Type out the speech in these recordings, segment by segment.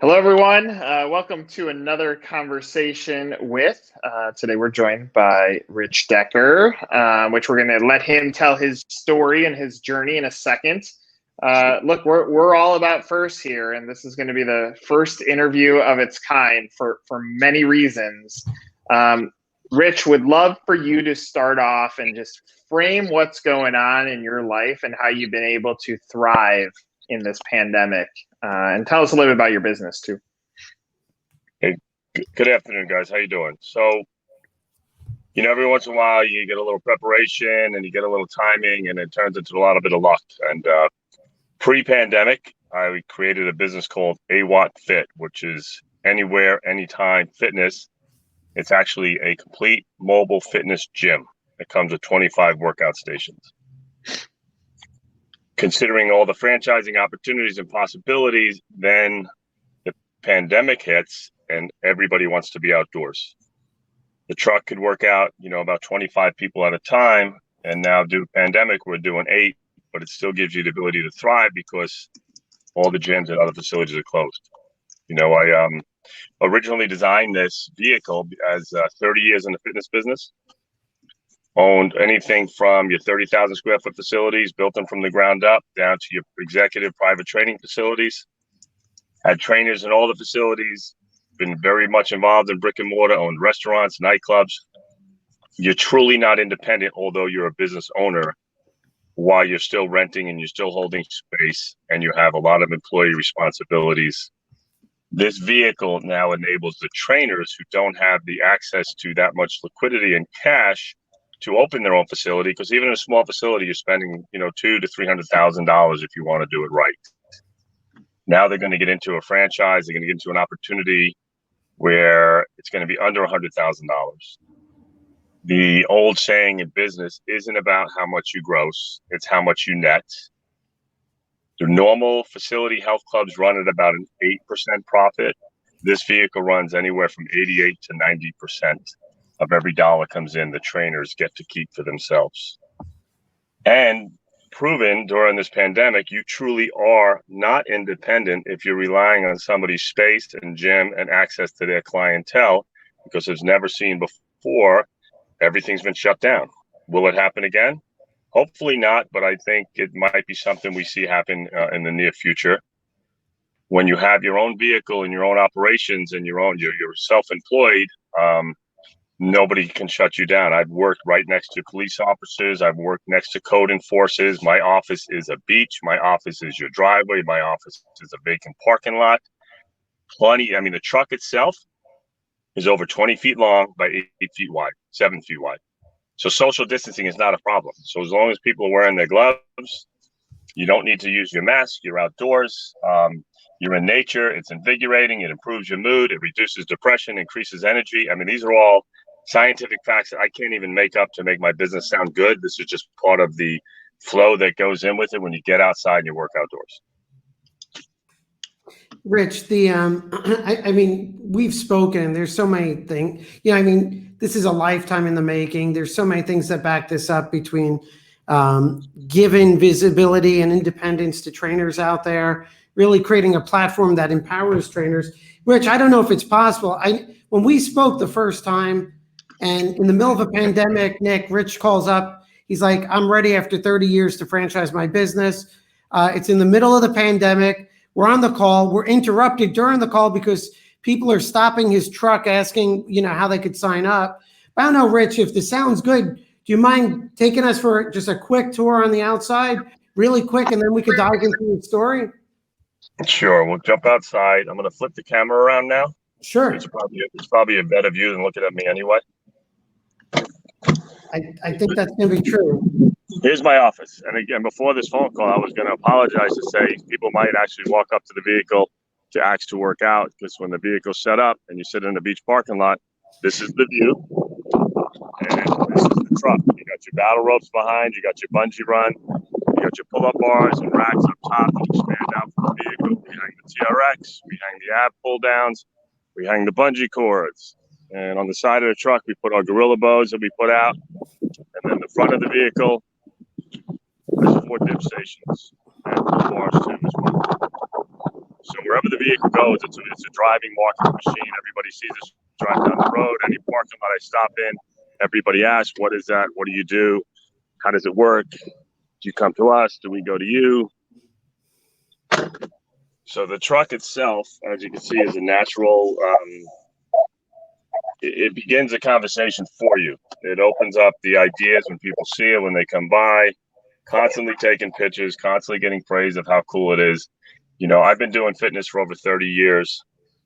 Hello, everyone. Welcome to another conversation with. Today, we're joined by Rich Decker, which we're going to let him tell his story and his journey in a second. Look, we're all about first here, and this is going to be the first interview of its kind for many reasons. Rich, would love for you to start off and just frame what's going on in your life and how you've been able to thrive in this pandemic. And tell us a little bit about your business too. Hey, good afternoon, guys. How you doing? So, every once in a while you get a little preparation and you get a little timing, and it turns into a lot of bit of luck. And pre-pandemic, I created a business called AWATfit, which is anywhere, anytime fitness. It's actually a complete mobile fitness gym. It comes with 25 workout stations. Considering all the franchising opportunities and possibilities, then the pandemic hits and everybody wants to be outdoors. The truck could work out, about 25 people at a time. And now due to the pandemic, we're doing 8, but it still gives you the ability to thrive because all the gyms and other facilities are closed. I originally designed this vehicle as 30 years in the fitness business. Owned anything from your 30,000 square foot facilities, built them from the ground up, down to your executive private training facilities. Had trainers in all the facilities, been very much involved in brick and mortar, owned restaurants, nightclubs. You're truly not independent, although you're a business owner, while you're still renting and you're still holding space and you have a lot of employee responsibilities. This vehicle now enables the trainers who don't have the access to that much liquidity and cash to open their own facility, because even in a small facility, you're spending, $200,000 to $300,000 if you want to do it right. Now they're going to get into a franchise. They're going to get into an opportunity where it's going to be under $100,000. The old saying in business isn't about how much you gross; it's how much you net. The normal facility health clubs run at about an 8% profit. This vehicle runs anywhere from 88 to 90%. Of every dollar comes in, the trainers get to keep for themselves. And proven during this pandemic, you truly are not independent if you're relying on somebody's space and gym and access to their clientele, because it's never seen before. Everything's been shut down. Will it happen again? Hopefully not, but I think it might be something we see happen in the near future. When you have your own vehicle and your own operations and you're self-employed, nobody can shut you down. I've worked right next to police officers. I've worked next to code enforcers. My office is a beach. My office is your driveway. My office is a vacant parking lot. The truck itself is over 20 feet long by 8 feet wide, 7 feet wide. So social distancing is not a problem. So as long as people are wearing their gloves, you don't need to use your mask. You're outdoors. You're in nature. It's invigorating. It improves your mood. It reduces depression, increases energy. These are all scientific facts that I can't even make up to make my business sound good. This is just part of the flow that goes in with it when you get outside and you work outdoors. Rich, we've spoken. There's so many things. This is a lifetime in the making. There's so many things that back this up, between giving visibility and independence to trainers out there, really creating a platform that empowers trainers. Rich, I don't know if it's possible. When we spoke the first time, and in the middle of a pandemic, Rich calls up. He's like, I'm ready after 30 years to franchise my business. It's in the middle of the pandemic. We're on the call. We're interrupted during the call because people are stopping his truck asking, how they could sign up. But I don't know, Rich, if this sounds good, do you mind taking us for just a quick tour on the outside, really quick, and then we could dive into the story? Sure. We'll jump outside. I'm going to flip the camera around now. Sure. It's probably a better view than looking at me anyway. I think that's going to be true. Here's my office. And again, before this phone call, I was going to apologize to say people might actually walk up to the vehicle to ask to work out, because when the vehicle's set up and you sit in the beach parking lot, this is the view. And this is the truck. You got your battle ropes behind, you got your bungee run, you got your pull-up bars and racks up top that expand out from the vehicle. We hang the TRX, we hang the ab pull-downs, we hang the bungee cords. And on the side of the truck, we put our gorilla bows that we put out. And then the front of the vehicle, there's 4 dip stations and 2 bars too as well. So wherever the vehicle goes, it's a driving marketing machine. Everybody sees us drive down the road. Any parking lot I stop in, everybody asks, what is that? What do you do? How does it work? Do you come to us? Do we go to you? So the truck itself, as you can see, is a natural, it begins a conversation for you. It opens up the ideas when people see it, when they come by, constantly taking pictures, constantly getting praise of how cool it is. You know, I've been doing fitness for over 30 years.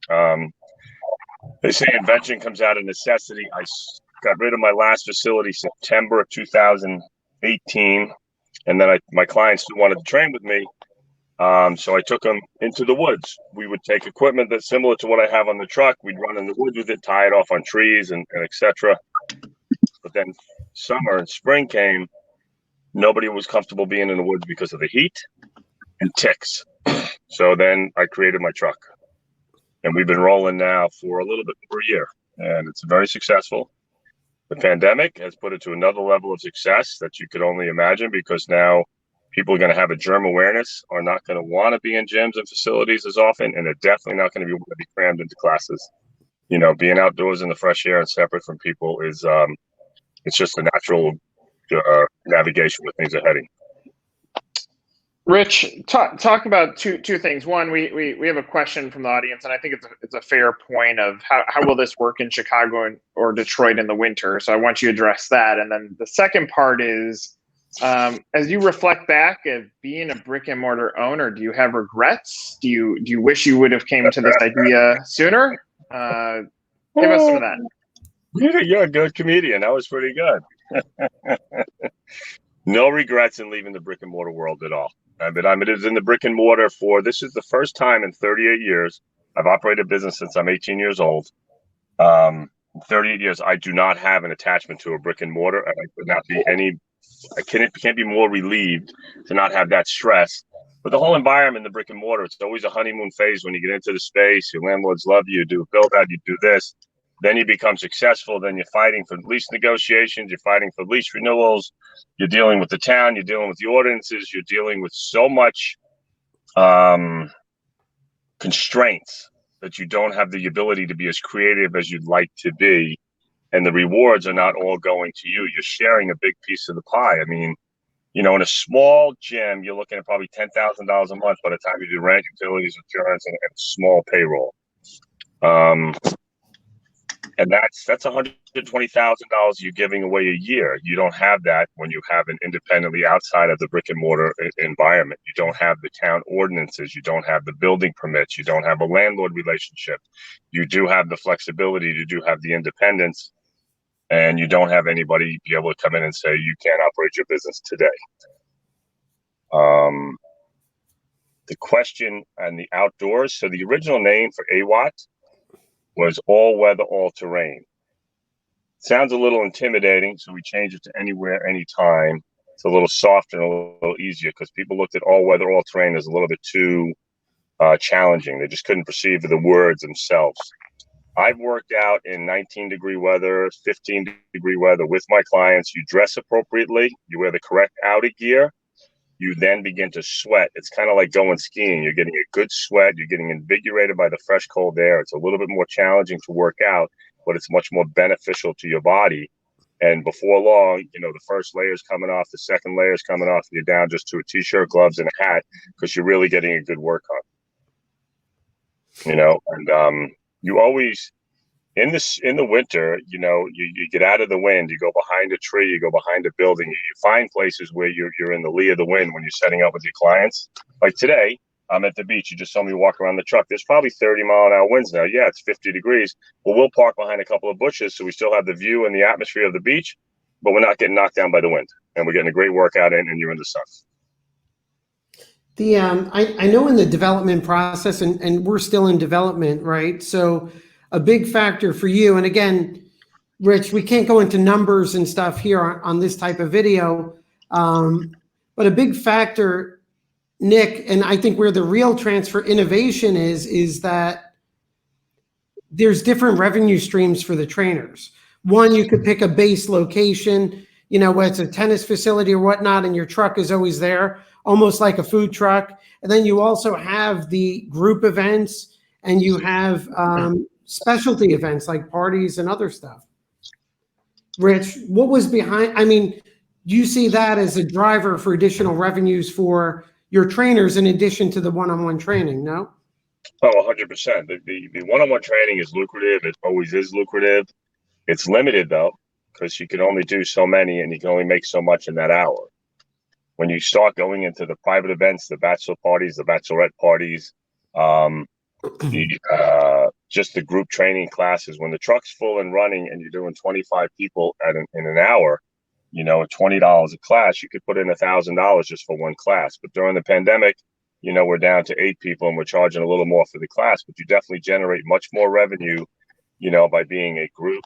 They say invention comes out of necessity. I got rid of my last facility September of 2018, and then my clients still wanted to train with me. So I took them into the woods. We would take equipment that's similar to what I have on the truck. We'd run in the woods with it, tie it off on trees and etc. But then summer and spring came. Nobody was comfortable being in the woods because of the heat and ticks. So then I created my truck. And we've been rolling now for a little bit over a year. And it's very successful. The pandemic has put it to another level of success that you could only imagine, because now people are going to have a germ awareness, are not going to want to be in gyms and facilities as often, and they're definitely not going to be crammed into classes. You know, being outdoors in the fresh air and separate from people is, it's just a natural navigation where things are heading. Rich, talk about two things. One, we have a question from the audience, and I think it's a fair point of how will this work in Chicago or Detroit in the winter. So I want you to address that. And then the second part is, as you reflect back of being a brick and mortar owner, do you have regrets? Do you wish you would have came to this idea sooner? Give us some of that. You're a good comedian. That was pretty good. No regrets in leaving the brick and mortar world at all. I've been in the brick and mortar this is the first time in 38 years. I've operated a business since I'm 18 years old. 38 years, I do not have an attachment to a brick and mortar. And I could not be I can't be more relieved to not have that stress. But the whole environment in the brick and mortar, it's always a honeymoon phase when you get into the space. Your landlords love you, do a build out, you do this. Then you become successful. Then you're fighting for lease negotiations. You're fighting for lease renewals. You're dealing with the town. You're dealing with the ordinances. You're dealing with so much constraints that you don't have the ability to be as creative as you'd like to be. And the rewards are not all going to you. You're sharing a big piece of the pie. I mean, you know, in a small gym, you're looking at probably $10,000 a month by the time you do rent, utilities, insurance, and small payroll. And that's $120,000 you're giving away a year. You don't have that when you have an independently outside of the brick and mortar environment. You don't have the town ordinances. You don't have the building permits. You don't have a landlord relationship. You do have the flexibility. You do have the independence. And you don't have anybody be able to come in and say, you can't operate your business today. The question on the outdoors. So the original name for AWAT was all weather, all terrain. Sounds a little intimidating, so we changed it to anywhere, anytime. It's a little softer and a little easier, because people looked at all weather, all terrain as a little bit too challenging. They just couldn't perceive the words themselves. I've worked out in 19-degree weather, 15-degree weather with my clients. You dress appropriately. You wear the correct outer gear. You then begin to sweat. It's kind of like going skiing. You're getting a good sweat. You're getting invigorated by the fresh, cold air. It's a little bit more challenging to work out, but it's much more beneficial to your body. And before long, you know, the first layer is coming off, the second layer is coming off, and you're down just to a t-shirt, gloves, and a hat, because you're really getting a good workout. You know, and you always, in the winter, you know, you get out of the wind, you go behind a tree, you go behind a building, you find places where you're in the lee of the wind when you're setting up with your clients. Like today, I'm at the beach. You just saw me walk around the truck. There's probably 30-mile-an-hour winds now. Yeah, it's 50 degrees. Well, we'll park behind a couple of bushes so we still have the view and the atmosphere of the beach, but we're not getting knocked down by the wind. And we're getting a great workout in, and you're in the sun. I know in the development process, and we're still in development, right? So a big factor for you, and again, Rich, we can't go into numbers and stuff here on this type of video, but a big factor, Nick, and I think where the real transfer innovation is that there's different revenue streams for the trainers. One, you could pick a base location, you know, whether it's a tennis facility or whatnot, and your truck is always there. almost like a food truck. And then you also have the group events, and you have specialty events like parties and other stuff. Rich, what was behind, I mean, you see that as a driver for additional revenues for your trainers in addition to the one-on-one training, no? Oh, 100%. The one-on-one training is lucrative. It always is lucrative. It's limited, though, because you can only do so many and you can only make so much in that hour. When you start going into the private events, the bachelor parties, the bachelorette parties, just the group training classes, when the truck's full and running and you're doing 25 people in an hour, you know, at $20 a class, you could put in $1,000 just for one class. But during the pandemic, you know, we're down to 8 people and we're charging a little more for the class, but you definitely generate much more revenue, you know, by being a group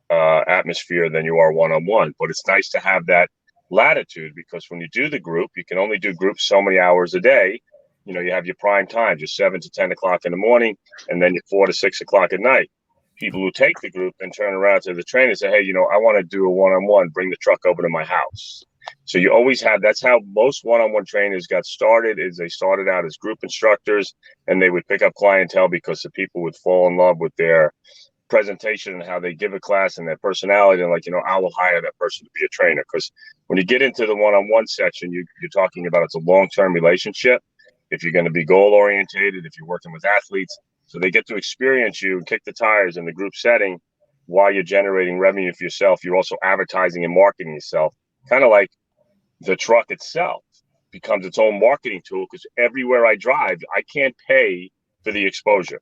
atmosphere than you are one-on-one. But it's nice to have that latitude, because when you do the group, you can only do groups so many hours a day. You know, you have your prime time, just 7 to 10 o'clock in the morning, and then you're 4 to 6 o'clock at night. People who take the group and turn around to the trainer and say, hey, you know, I want to do a one-on-one, bring the truck over to my house. So you always have, that's how most one-on-one trainers got started, is they started out as group instructors, and they would pick up clientele because the people would fall in love with their presentation and how they give a class and their personality, and like, you know, I will hire that person to be a trainer. Because when you get into the one-on-one section, you're talking about, it's a long-term relationship. If you're going to be goal orientated, if you're working with athletes, so they get to experience you and kick the tires in the group setting while you're generating revenue for yourself. You're also advertising and marketing yourself, kind of like the truck itself becomes its own marketing tool, because everywhere I drive, I can't pay for the exposure.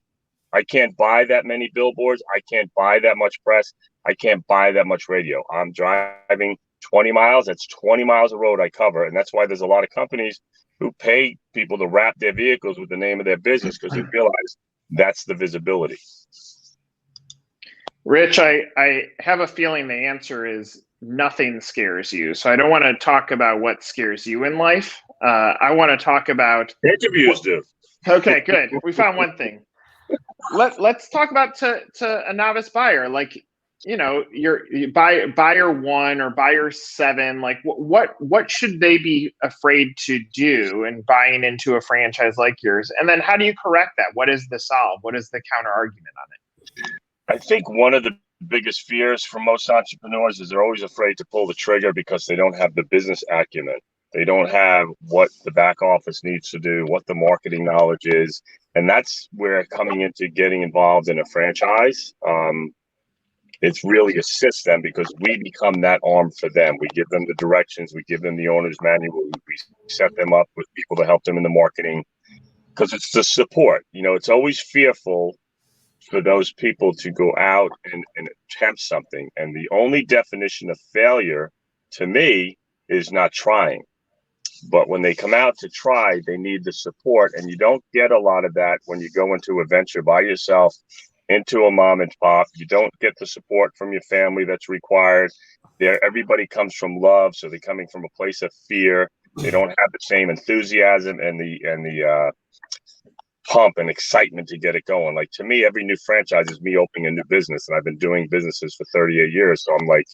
I can't buy that many billboards. I can't buy that much press. I can't buy that much radio. I'm driving 20 miles. That's 20 miles of road I cover. And that's why there's a lot of companies who pay people to wrap their vehicles with the name of their business, because they realize that's the visibility. Rich, I have a feeling the answer is nothing scares you. So I don't want to talk about what scares you in life. I want to talk about interviews do. Okay, good. We found one thing. Let's talk about to a novice buyer, like, you know, your buyer 1 or buyer 7, like what should they be afraid to do in buying into a franchise like yours? And then how do you correct that? What is the solve? What is the counter argument on it? I think one of the biggest fears for most entrepreneurs is they're always afraid to pull the trigger because they don't have the business acumen. They don't have what the back office needs to do, what the marketing knowledge is. And that's where coming into getting involved in a franchise, it's really assists them, because we become that arm for them. We give them the directions, we give them the owner's manual, we set them up with people to help them in the marketing, because it's the support. You know, it's always fearful for those people to go out and attempt something. And the only definition of failure to me is not trying. But when they come out to try, they need the support. And you don't get a lot of that when you go into a venture by yourself, into a mom and pop. You don't get the support from your family that's required. Everybody comes from love, so they're coming from a place of fear. They don't have the same enthusiasm and the pump and excitement to get it going. Like, to me, every new franchise is me opening a new business, and I've been doing businesses for 38 years. So I'm like,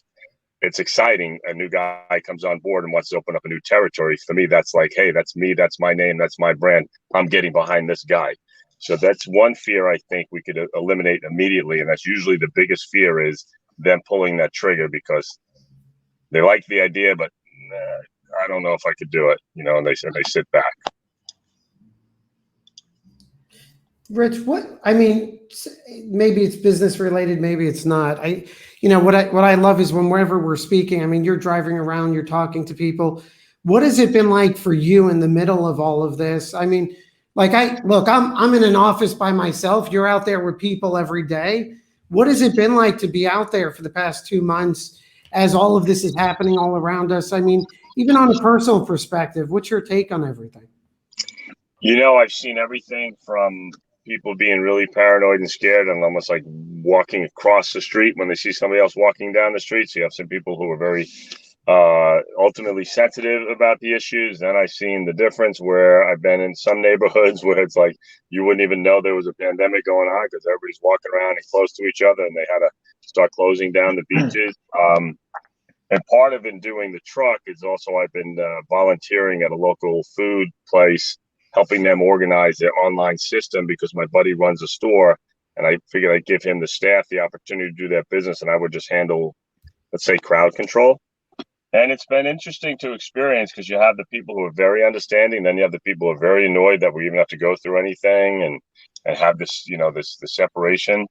it's exciting. A new guy comes on board and wants to open up a new territory. For me, that's like, hey, that's me, that's my name, that's my brand. I'm getting behind this guy. So that's one fear I think we could eliminate immediately. And that's usually the biggest fear, is them pulling that trigger because they like the idea, but I don't know if I could do it, you know, and they sit back. Rich, maybe it's business related, maybe it's not. What I love is whenever we're speaking, I mean, you're driving around, you're talking to people. What has it been like for you in the middle of all of this? I mean, I'm in an office by myself. You're out there with people every day. What has it been like to be out there for the past 2 months as all of this is happening all around us? I mean, even on a personal perspective, what's your take on everything? You know, I've seen everything from people being really paranoid and scared and almost like walking across the street when they see somebody else walking down the street. So you have some people who are very ultimately sensitive about the issues. Then I've seen the difference where I've been in some neighborhoods where it's like you wouldn't even know there was a pandemic going on because everybody's walking around and close to each other, and they had to start closing down the beaches. And part of in doing the truck is also I've been volunteering at a local food place, helping them organize their online system because my buddy runs a store, and I figured I'd give him the staff the opportunity to do that business, and I would just handle, let's say, crowd control. And it's been interesting to experience because you have the people who are very understanding, then you have the people who are very annoyed that we even have to go through anything and have this, this separation.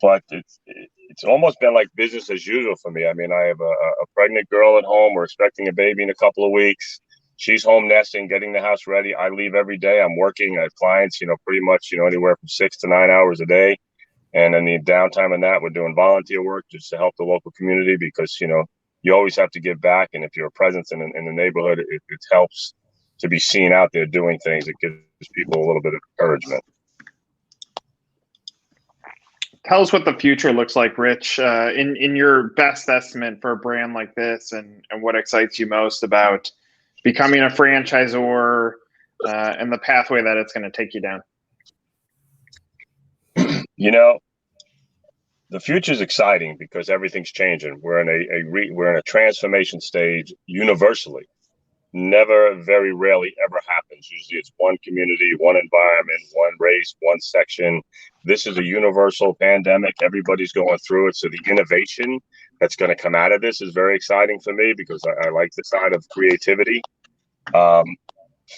But it's almost been like business as usual for me. I mean, I have a pregnant girl at home. We're expecting a baby in a couple of weeks. She's home nesting, getting the house ready. I leave every day. I'm working. I have clients, pretty much, anywhere from 6 to 9 hours a day. And in the downtime in that, we're doing volunteer work just to help the local community because, you always have to give back. And if you're a presence in the neighborhood, it helps to be seen out there doing things. It gives people a little bit of encouragement. Tell us what the future looks like, Rich, in your best estimate for a brand like this, and what excites you most about becoming a franchisor and the pathway that it's going to take you down. The future is exciting because everything's changing. We're in a transformation stage universally. Never, very rarely ever happens. Usually it's one community, one environment, one race, one section. This is a universal pandemic. Everybody's going through it. So the innovation that's going to come out of this is very exciting for me because I like the side of creativity.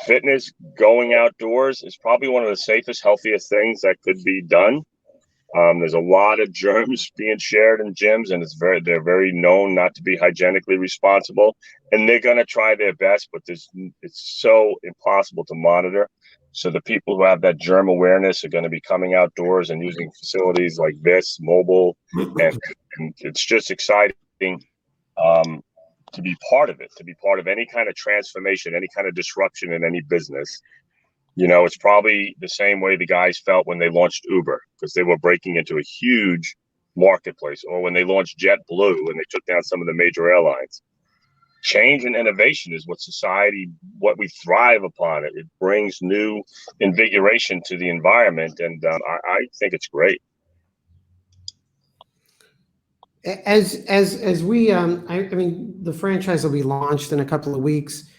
Fitness, going outdoors is probably one of the safest, healthiest things that could be done. There's a lot of germs being shared in gyms, and they're very known not to be hygienically responsible. And they're going to try their best, but it's so impossible to monitor. So the people who have that germ awareness are going to be coming outdoors and using facilities like this, mobile, and it's just exciting to be part of it, to be part of any kind of transformation, any kind of disruption in any business. It's probably the same way the guys felt when they launched Uber because they were breaking into a huge marketplace, or when they launched JetBlue and they took down some of the major airlines. Change and innovation is what we thrive upon. It brings new invigoration to the environment, and I think it's great. As we, I mean, the franchise will be launched in a couple of weeks.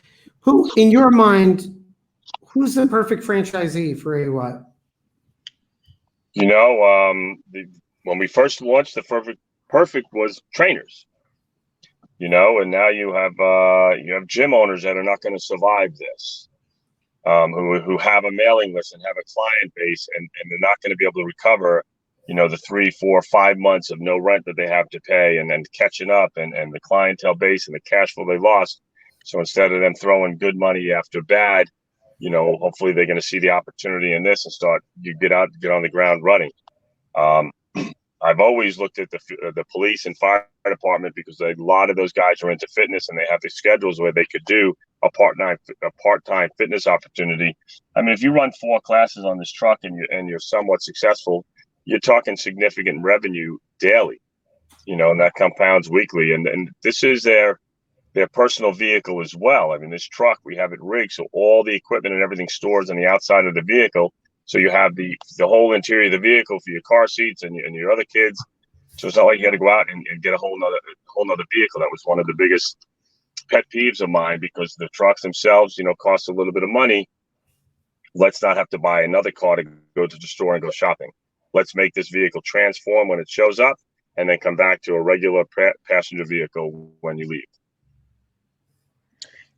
Who, in your mind, who's the perfect franchisee for AWAT? When we first launched, the perfect was trainers. And now you have gym owners that are not going to survive this, who have a mailing list and have a client base, and they're not going to be able to recover, the 3, 4, 5 months of no rent that they have to pay, and then catching up, and the clientele base and the cash flow they lost. So instead of them throwing good money after bad, hopefully they're going to see the opportunity in this and get on the ground running. I've always looked at the police and fire department because a lot of those guys are into fitness and they have the schedules where they could do a part-time fitness opportunity. I mean, if you run 4 classes on this truck and you're somewhat successful, you're talking significant revenue daily, and that compounds weekly. And this is their personal vehicle as well. I mean, this truck, we have it rigged so all the equipment and everything stores on the outside of the vehicle. So you have the whole interior of the vehicle for your car seats and your other kids. So it's not like you got to go out and get a whole nother vehicle. That was one of the biggest pet peeves of mine because the trucks themselves, cost a little bit of money. Let's not have to buy another car to go to the store and go shopping. Let's make this vehicle transform when it shows up and then come back to a regular passenger vehicle when you leave.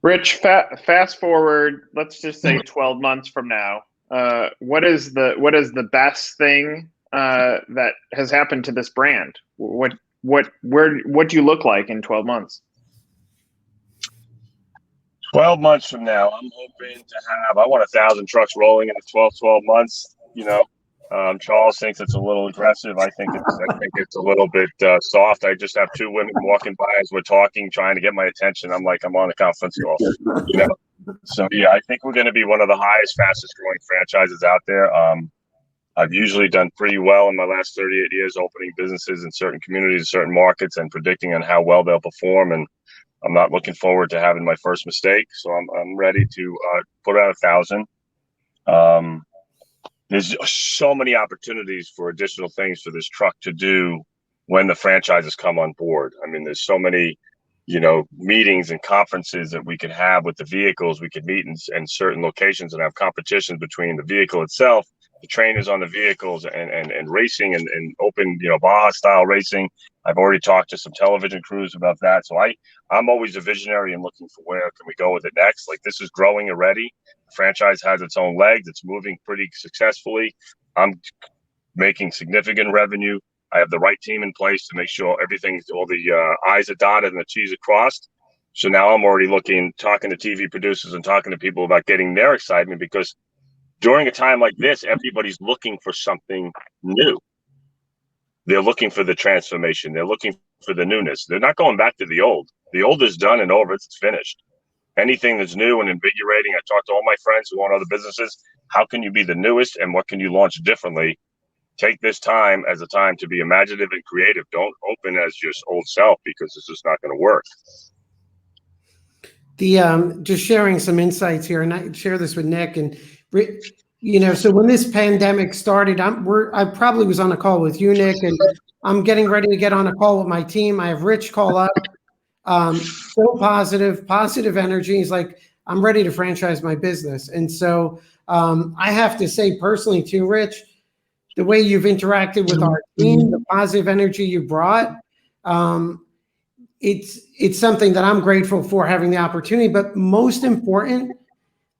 Rich, fast forward, let's just say 12 months from now. What is the best thing that has happened to this brand? What do you look like in 12 months? 12 months from now, I'm hoping to have, I want 1,000 trucks rolling in the 12 months. Charles thinks it's a little aggressive. I think it's a little bit soft. I just have 2 women walking by as we're talking, trying to get my attention. I'm like, I'm on a conference call, So yeah, I think we're going to be one of the fastest growing franchises out there. I've usually done pretty well in my last 38 years, opening businesses in certain communities, certain markets, and predicting on how well they'll perform. And I'm not looking forward to having my first mistake. So I'm ready to put out 1,000. There's so many opportunities for additional things for this truck to do when the franchises come on board. I mean, there's so many meetings and conferences that we could have with the vehicles. We could meet in certain locations and have competitions between the vehicle itself, the trainers on the vehicles, and racing and open, Baja style racing. I've already talked to some television crews about that. So I'm always a visionary and looking for where can we go with it next. Like, this is growing already. The franchise has its own legs. It's moving pretty successfully. I'm making significant revenue. I have the right team in place to make sure all the I's are dotted and the T's are crossed. So now I'm already talking to TV producers and talking to people about getting their excitement, because during a time like this, everybody's looking for something new. They're looking for the transformation. They're looking for the newness. They're not going back to the old. The old is done and over. It's finished. Anything that's new and invigorating, I talk to all my friends who own other businesses. How can you be the newest, and what can you launch differently? Take this time as a time to be imaginative and creative. Don't open as your old self, because it's just not going to work. Just sharing some insights here, and I share this with Nick and so when this pandemic started, I probably was on a call with you, Nick, and I'm getting ready to get on a call with my team. I have Rich call up, so positive energy. He's like, I'm ready to franchise my business. And so I have to say personally too, Rich, the way you've interacted with our team, the positive energy you brought, it's something that I'm grateful for, having the opportunity. But most important,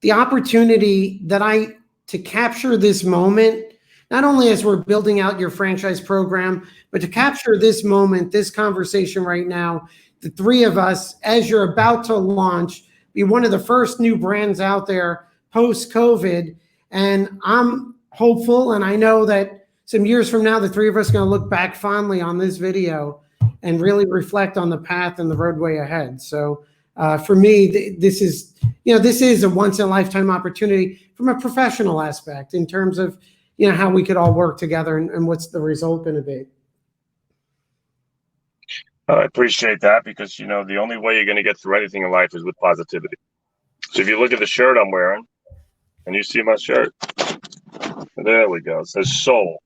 the opportunity to capture this moment, not only as we're building out your franchise program, but to capture this moment, this conversation right now, the three of us, as you're about to launch, be one of the first new brands out there post-COVID. And I'm hopeful, and I know that some years from now, the three of us are going to look back fondly on this video and really reflect on the path and the roadway ahead. So for me, this is a once in a lifetime opportunity from a professional aspect, in terms of, how we could all work together and what's the result going to be. I appreciate that, because, the only way you're going to get through anything in life is with positivity. So if you look at the shirt I'm wearing, and you see my shirt, there we go. It says soul.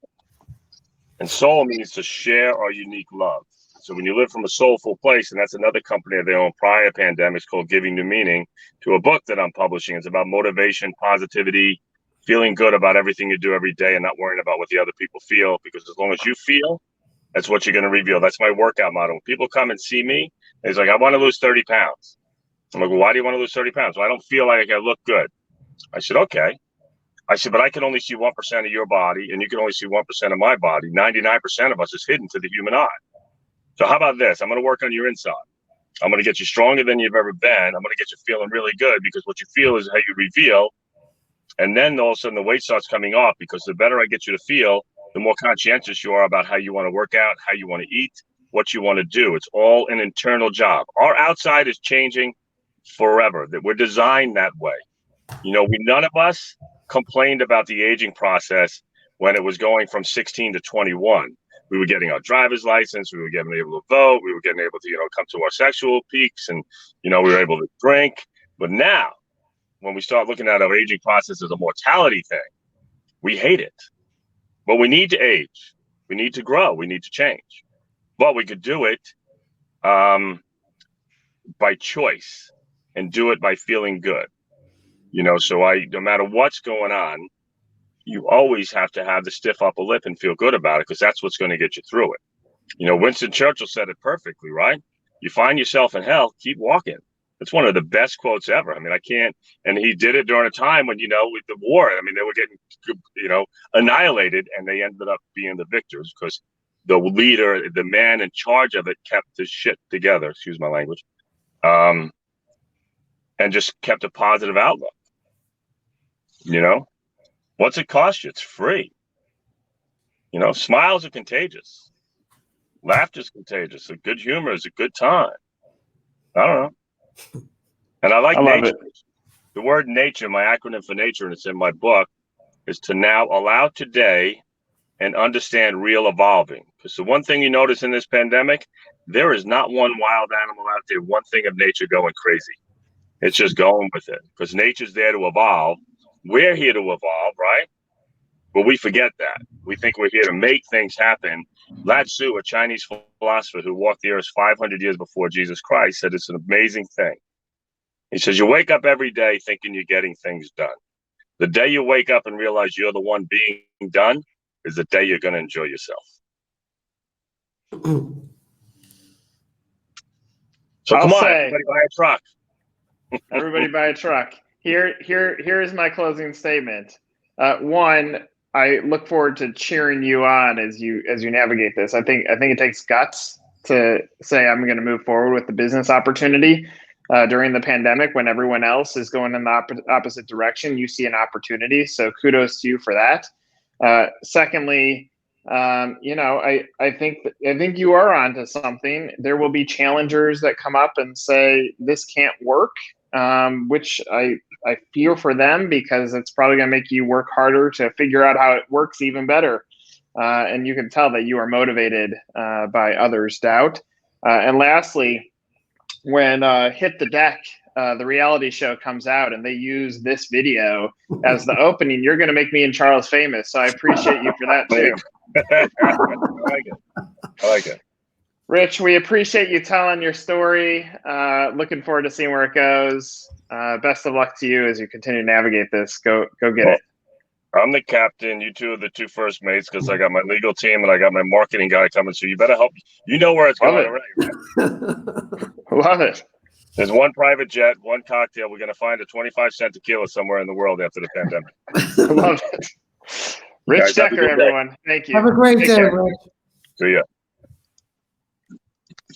And soul means to share our unique love. So when you live from a soulful place, and that's another company of their own prior pandemics called Giving New Meaning, to a book that I'm publishing. It's about motivation, positivity, feeling good about everything you do every day, and not worrying about what the other people feel, because as long as you feel, that's what you're going to reveal. That's my workout motto. When people come and see me, it's like, I want to lose 30 pounds. I'm like, well, why do you want to lose 30 pounds? Well, I don't feel like I look good. I said, okay. I said, but I can only see 1% of your body, and you can only see 1% of my body. 99% of us is hidden to the human eye. So how about this? I'm going to work on your inside. I'm going to get you stronger than you've ever been. I'm going to get you feeling really good, because what you feel is how you reveal. And then all of a sudden the weight starts coming off, because the better I get you to feel, the more conscientious you are about how you want to work out, how you want to eat, what you want to do. It's all an internal job. Our outside is changing forever. That we're designed that way. None of us complained about the aging process when it was going from 16 to 21. We were getting our driver's license. We were getting able to vote. We were getting able to, come to our sexual peaks, and, we were able to drink. But now, when we start looking at our aging process as a mortality thing, we hate it. But we need to age. We need to grow. We need to change. But we could do it by choice, and do it by feeling good. So no matter what's going on, you always have to have the stiff upper lip and feel good about it, because that's what's going to get you through it. Winston Churchill said it perfectly, right? You find yourself in hell, keep walking. It's one of the best quotes ever. I mean, and he did it during a time when, with the war, they were getting, annihilated, and they ended up being the victors, because the leader, the man in charge of it, kept his shit together, excuse my language, and just kept a positive outlook. What's it cost you? It's free. Smiles are contagious. Laughter is contagious. A good humor is a good time. I don't know. And I like nature. The word nature, my acronym for nature, and it's in my book, is to now allow today and understand real evolving. Because the one thing you notice in this pandemic, there is not one wild animal out there, one thing of nature going crazy. It's just going with it, because nature's there to evolve. We're here to evolve, right? But we forget that. We think we're here to make things happen. Lao Tzu, a Chinese philosopher who walked the earth 500 years before Jesus Christ, said it's an amazing thing. He says, you wake up every day thinking you're getting things done. The day you wake up and realize you're the one being done is the day you're going to enjoy yourself. So come on, everybody buy a truck. Everybody buy a truck. Here is my closing statement. One, I look forward to cheering you on as you navigate this. I think it takes guts to say I'm going to move forward with the business opportunity during the pandemic when everyone else is going in the opposite direction. You see an opportunity, so kudos to you for that. Secondly, I think you are onto something. There will be challengers that come up and say this can't work, which I feel for them because it's probably going to make you work harder to figure out how it works even better. And you can tell that you are motivated by others' doubt. And lastly, when Hit the Deck, the reality show comes out and they use this video as the opening, you're going to make me and Charles famous. So I appreciate you for that too. I like it. Rich, we appreciate you telling your story. Looking forward to seeing where it goes. Best of luck to you as you continue to navigate this. Go get it. I'm the captain. You two are the two first mates because I got my legal team and I got my marketing guy coming. So you better help. You know where it's going already, right? Love it. There's one private jet, one cocktail. We're going to find a 25-cent tequila somewhere in the world after the pandemic. Love it. Rich Decker, everyone. Thank you. Have a great day, Rich. See ya.